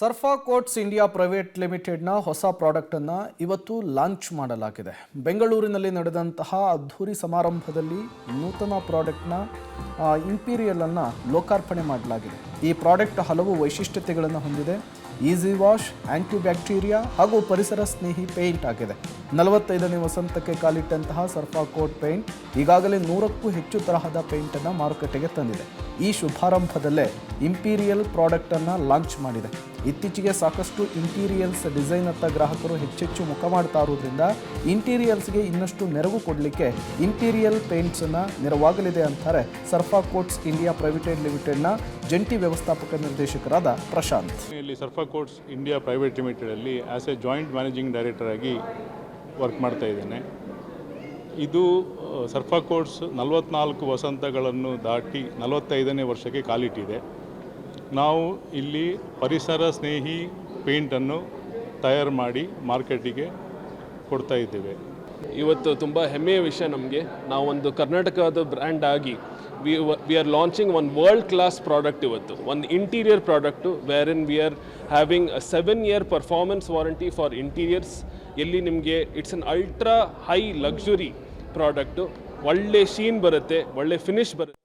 ಸರ್ಫಾ Coats India private ಲಿಮಿಟೆಡ್ನ ಹೊಸ ಪ್ರಾಡಕ್ಟನ್ನು ಇವತ್ತು ಲಾಂಚ್ ಮಾಡಲಾಗಿದೆ. ಬೆಂಗಳೂರಿನಲ್ಲಿ ನಡೆದಂತಹ ಅದ್ಧೂರಿ ಸಮಾರಂಭದಲ್ಲಿ ನೂತನ ಪ್ರಾಡಕ್ಟ್ನ ಇಂಪೀರಿಯಲನ್ನು ಲೋಕಾರ್ಪಣೆ ಮಾಡಲಾಗಿದೆ. ಈ ಪ್ರಾಡಕ್ಟ್ ಹಲವು ವೈಶಿಷ್ಟ್ಯತೆಗಳನ್ನು ಹೊಂದಿದೆ. ಈಸಿ ವಾಶ್, ಆಂಟಿ ಬ್ಯಾಕ್ಟೀರಿಯಾ ಹಾಗೂ ಪರಿಸರ ಸ್ನೇಹಿ ಪೇಂಟ್ ಆಗಿದೆ. 45ನೇ ವಸಂತಕ್ಕೆ ಕಾಲಿಟ್ಟಂತಹ ಸರ್ಫಾ ಕೋಟ್ ಪೇಂಟ್ ಈಗಾಗಲೇ 100ಕ್ಕೂ ಹೆಚ್ಚು ತರಹದ ಪೇಂಟನ್ನು ಮಾರುಕಟ್ಟೆಗೆ ತಂದಿದೆ. ಈ ಶುಭಾರಂಭದಲ್ಲೇ ಇಂಪೀರಿಯಲ್ ಪ್ರಾಡಕ್ಟನ್ನು ಲಾಂಚ್ ಮಾಡಿದೆ. ಇತ್ತೀಚೆಗೆ ಸಾಕಷ್ಟು ಇಂಟೀರಿಯಲ್ಸ್ ಡಿಸೈನತ್ತ ಗ್ರಾಹಕರು ಹೆಚ್ಚೆಚ್ಚು ಮುಖ ಮಾಡ್ತಾ ಇರೋದ್ರಿಂದ ಇಂಟೀರಿಯಲ್ಸ್ಗೆ ಇನ್ನಷ್ಟು ನೆರವು ಕೊಡಲಿಕ್ಕೆ ಇಂಪೀರಿಯಲ್ ಪೇಂಟ್ಸನ್ನು ನೆರವಾಗಲಿದೆ ಅಂತಾರೆ ಸರ್ಫಾ ಕೋಟ್ಸ್ ಇಂಡಿಯಾ ಪ್ರೈವೇಟ್ ಲಿಮಿಟೆಡ್ನ ಜಂಟಿ ವ್ಯವಸ್ಥಾಪಕ ನಿರ್ದೇಶಕರಾದ ಪ್ರಶಾಂತ್. ಇಲ್ಲಿ ಸರ್ಫಾ ಕೋಟ್ಸ್ ಇಂಡಿಯಾ ಪ್ರೈವೇಟ್ ಲಿಮಿಟೆಡಲ್ಲಿ as a joint managing director ಆಗಿ ವರ್ಕ್ ಮಾಡ್ತಾ ಇದ್ದೇನೆ. ಇದು ಸರ್ಫಾ ಕೋಟ್ಸ್ 44 ವಸಂತಗಳನ್ನು ದಾಟಿ 45ನೇ ವರ್ಷಕ್ಕೆ ಕಾಲಿಟ್ಟಿದೆ. ನಾವು ಇಲ್ಲಿ ಪರಿಸರ ಸ್ನೇಹಿ ಪೇಂಟನ್ನು ತಯಾರು ಮಾಡಿ ಮಾರ್ಕೆಟಿಗೆ ಕೊಡ್ತಾ ಇದ್ದೇವೆ. ಇವತ್ತು ತುಂಬ ಹೆಮ್ಮೆಯ ವಿಷಯ ನಮಗೆ. ನಾವೊಂದು ಕರ್ನಾಟಕದ ಬ್ರ್ಯಾಂಡ್ ಆಗಿ we are launching one world class product. ಇವತ್ತು ಒಂದು interior product where in we are having 7 year performance warranty for interiors. ಎಲ್ಲಿ ನಿಮಗೆ it's an ultra high luxury product. ಒಳ್ಳೆ ಶೀನ್ ಬರುತ್ತೆ, ಒಳ್ಳೆ ಫಿನಿಶ್ ಬರುತ್ತೆ.